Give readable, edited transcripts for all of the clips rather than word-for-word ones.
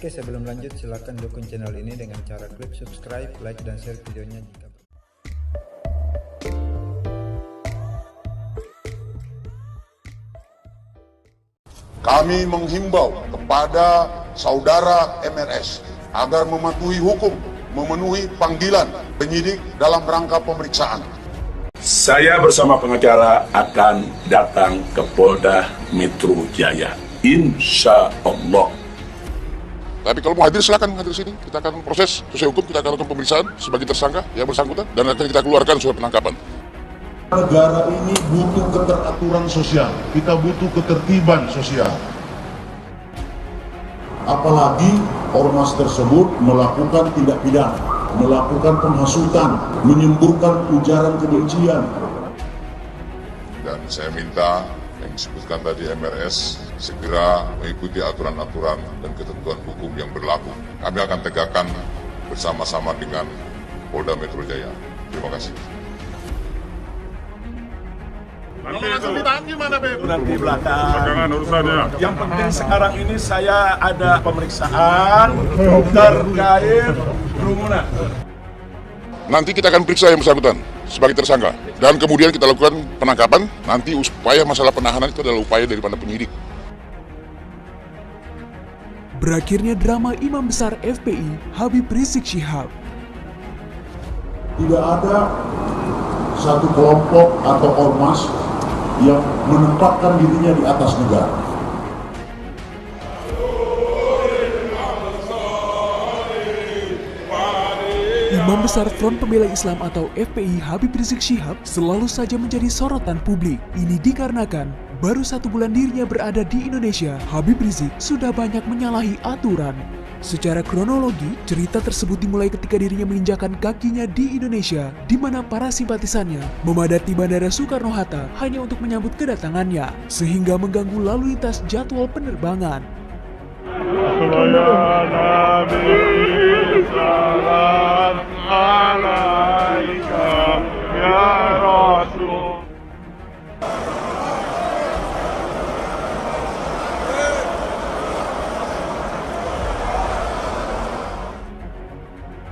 Oke, sebelum lanjut silakan dukung channel ini dengan cara klik subscribe, like, dan share videonya jika Kami menghimbau kepada saudara MRS agar mematuhi hukum, memenuhi panggilan penyidik dalam rangka pemeriksaan. Saya bersama pengacara akan datang ke Polda Metro Jaya, insya Allah. Tapi kalau mau hadir silakan hadir sini. Kita akan proses sesuai hukum, kita akan lakukan pemeriksaan sebagai tersangka yang bersangkutan dan akan kita keluarkan surat penangkapan. Negara ini butuh keteraturan sosial, kita butuh ketertiban sosial. Apalagi ormas tersebut melakukan tindak pidana, melakukan penghasutan, menyemburkan ujaran kebencian. Dan saya minta yang disebutkan tadi MRS segera mengikuti aturan-aturan dan ketentuan hukum yang berlaku. Kami akan tegakkan bersama-sama dengan Polda Metro Jaya. Terima kasih. Nanti belakang urusannya. Yang penting sekarang ini saya ada pemeriksaan terkait kerumunan. Nanti kita akan periksa yang bersangkutan sebagai tersangka dan kemudian kita lakukan penangkapan. Nanti upaya masalah penahanan itu adalah upaya daripada penyidik. Berakhirnya drama Imam Besar FPI Habib Rizik Syihab. Tidak ada satu kelompok atau ormas yang menempatkan dirinya di atas negara. Imam Besar Front Pembela Islam atau FPI Habib Rizik Syihab selalu saja menjadi sorotan publik. Ini dikarenakan baru 1 bulan dirinya berada di Indonesia, Habib Rizik sudah banyak menyalahi aturan. Secara kronologi, cerita tersebut dimulai ketika dirinya menginjakan kakinya di Indonesia, di mana para simpatisannya memadati Bandara Soekarno-Hatta hanya untuk menyambut kedatangannya, sehingga mengganggu lalu lintas jadwal penerbangan.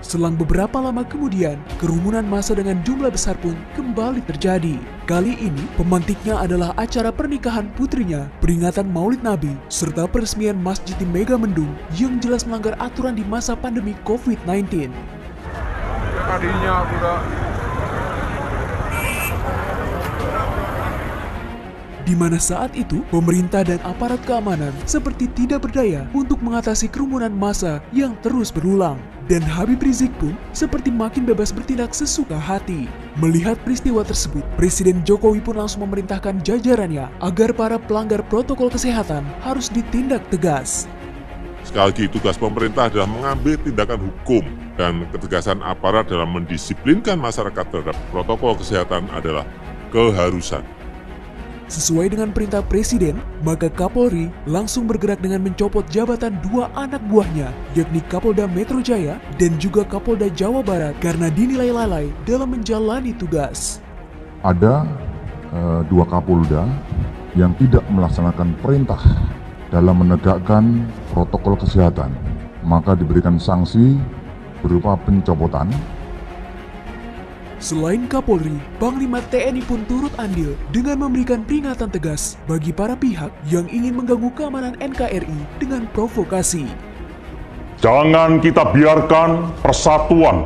Selang beberapa lama kemudian, kerumunan massa dengan jumlah besar pun kembali terjadi. Kali ini, pemantiknya adalah acara pernikahan putrinya, peringatan Maulid Nabi, serta peresmian Masjid di Megamendung yang jelas melanggar aturan di masa pandemi COVID-19. Di mana saat itu, pemerintah dan aparat keamanan seperti tidak berdaya untuk mengatasi kerumunan massa yang terus berulang. Dan Habib Rizik pun seperti makin bebas bertindak sesuka hati. Melihat peristiwa tersebut, Presiden Jokowi pun langsung memerintahkan jajarannya agar para pelanggar protokol kesehatan harus ditindak tegas. Sekali lagi, tugas pemerintah adalah mengambil tindakan hukum dan ketegasan aparat dalam mendisiplinkan masyarakat terhadap protokol kesehatan adalah keharusan. Sesuai dengan perintah Presiden, maka Kapolri langsung bergerak dengan mencopot jabatan 2 anak buahnya, yakni Kapolda Metro Jaya dan juga Kapolda Jawa Barat karena dinilai lalai dalam menjalani tugas. Ada 2 Kapolda yang tidak melaksanakan perintah dalam menegakkan protokol kesehatan, maka diberikan sanksi berupa pencopotan. Selain Kapolri, Panglima TNI pun turut andil dengan memberikan peringatan tegas bagi para pihak yang ingin mengganggu keamanan NKRI dengan provokasi. Jangan kita biarkan persatuan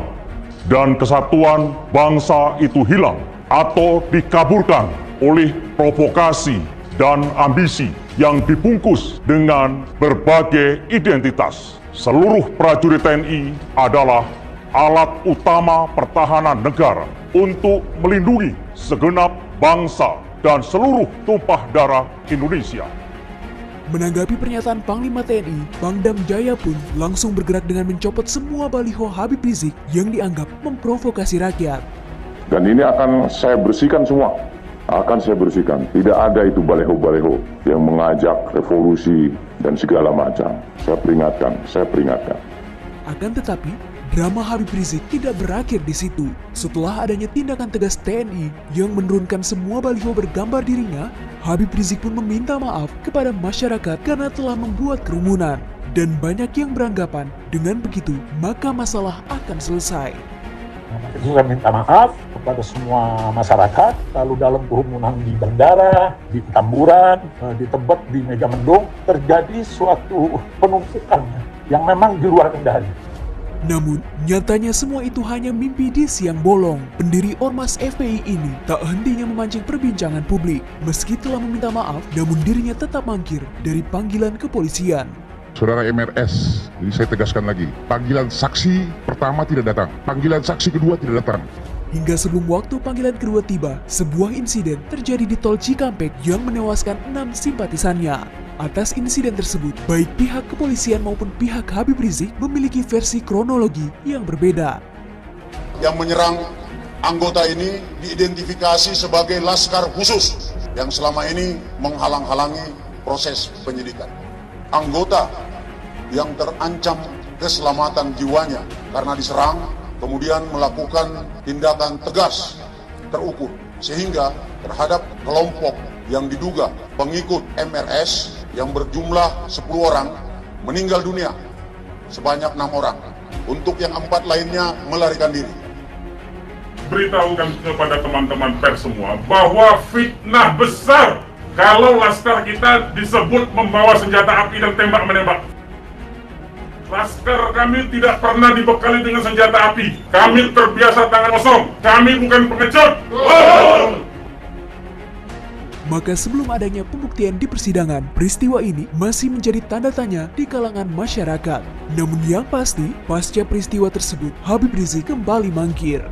dan kesatuan bangsa itu hilang atau dikaburkan oleh provokasi dan ambisi yang dibungkus dengan berbagai identitas. Seluruh prajurit TNI adalah alat utama pertahanan negara untuk melindungi segenap bangsa dan seluruh tumpah darah Indonesia. Menanggapi pernyataan Panglima TNI, Pangdam Jaya pun langsung bergerak dengan mencopot semua baliho Habib Rizik yang dianggap memprovokasi rakyat. Dan ini akan saya bersihkan semua, akan saya bersihkan. Tidak ada itu baliho-baliho yang mengajak revolusi dan segala macam. Saya peringatkan. Akan tetapi, drama Habib Rizik tidak berakhir di situ. Setelah adanya tindakan tegas TNI yang menurunkan semua baliho bergambar dirinya, Habib Rizik pun meminta maaf kepada masyarakat karena telah membuat kerumunan. Dan banyak yang beranggapan dengan begitu maka masalah akan selesai. Itu saya minta maaf kepada semua masyarakat, lalu dalam kerumunan di bandara, di Tamburan, di Tebet, di Megamendung, terjadi suatu penumpukan yang memang di luar kendali. Namun, nyatanya semua itu hanya mimpi di siang bolong. Pendiri Ormas FPI ini tak hentinya memancing perbincangan publik. Meski telah meminta maaf, namun dirinya tetap mangkir dari panggilan kepolisian. Saudara MRS, ini saya tegaskan lagi, panggilan saksi pertama tidak datang, panggilan saksi kedua tidak datang. Hingga sebelum waktu panggilan kedua tiba, sebuah insiden terjadi di Tol Cikampek yang menewaskan 6 simpatisannya. Atas insiden tersebut, baik pihak kepolisian maupun pihak Habib Rizik memiliki versi kronologi yang berbeda. Yang menyerang anggota ini diidentifikasi sebagai Laskar Khusus yang selama ini menghalang-halangi proses penyidikan. Anggota yang terancam keselamatan jiwanya karena diserang, kemudian melakukan tindakan tegas terukur, sehingga terhadap kelompok yang diduga pengikut MRS yang berjumlah 10 orang meninggal dunia, sebanyak 6 orang. Untuk yang 4 lainnya melarikan diri. Beritahukan kepada teman-teman pers semua bahwa fitnah besar kalau laskar kita disebut membawa senjata api dan tembak-menembak. Laskar kami tidak pernah dibekali dengan senjata api. Kami terbiasa tangan kosong. Kami bukan pengecut. Maka sebelum adanya pembuktian di persidangan, peristiwa ini masih menjadi tanda tanya di kalangan masyarakat. Namun yang pasti, pasca peristiwa tersebut, Habib Rizik kembali mangkir.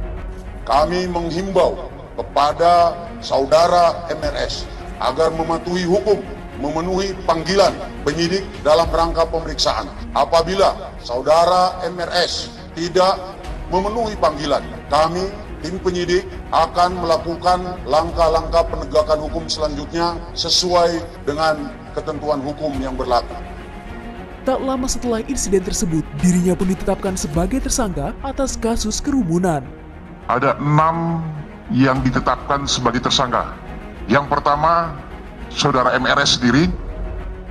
Kami menghimbau kepada saudara MRS agar mematuhi hukum, memenuhi panggilan penyidik dalam rangka pemeriksaan. Apabila saudara MRS tidak memenuhi panggilan, kami tim penyidik akan melakukan langkah-langkah penegakan hukum selanjutnya sesuai dengan ketentuan hukum yang berlaku. Tak lama setelah insiden tersebut, dirinya pun ditetapkan sebagai tersangka atas kasus kerumunan. Ada 6 yang ditetapkan sebagai tersangka. Yang pertama, saudara MRS sendiri.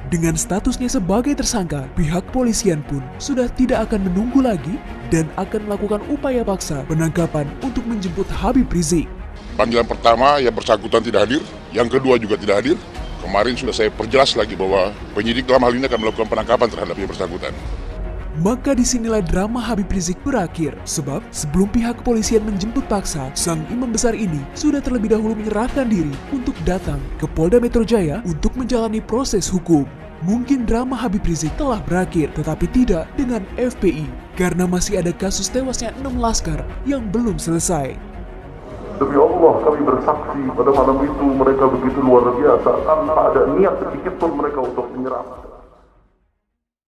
Dengan statusnya sebagai tersangka, pihak kepolisian pun sudah tidak akan menunggu lagi dan akan melakukan upaya paksa penangkapan untuk menjemput Habib Rizik. Panggilan pertama yang bersangkutan tidak hadir, yang kedua juga tidak hadir. Kemarin sudah saya perjelas lagi bahwa penyidik dalam hal ini akan melakukan penangkapan terhadap yang bersangkutan. Maka disinilah drama Habib Rizik berakhir, sebab sebelum pihak kepolisian menjemput paksa, sang imam besar ini sudah terlebih dahulu menyerahkan diri untuk datang ke Polda Metro Jaya untuk menjalani proses hukum. Mungkin drama Habib Rizik telah berakhir, tetapi tidak dengan FPI, karena masih ada kasus tewasnya 6 laskar yang belum selesai. Demi Allah kami bersaksi pada malam itu mereka begitu luar biasa tanpa ada niat sedikit pun mereka untuk menyerang.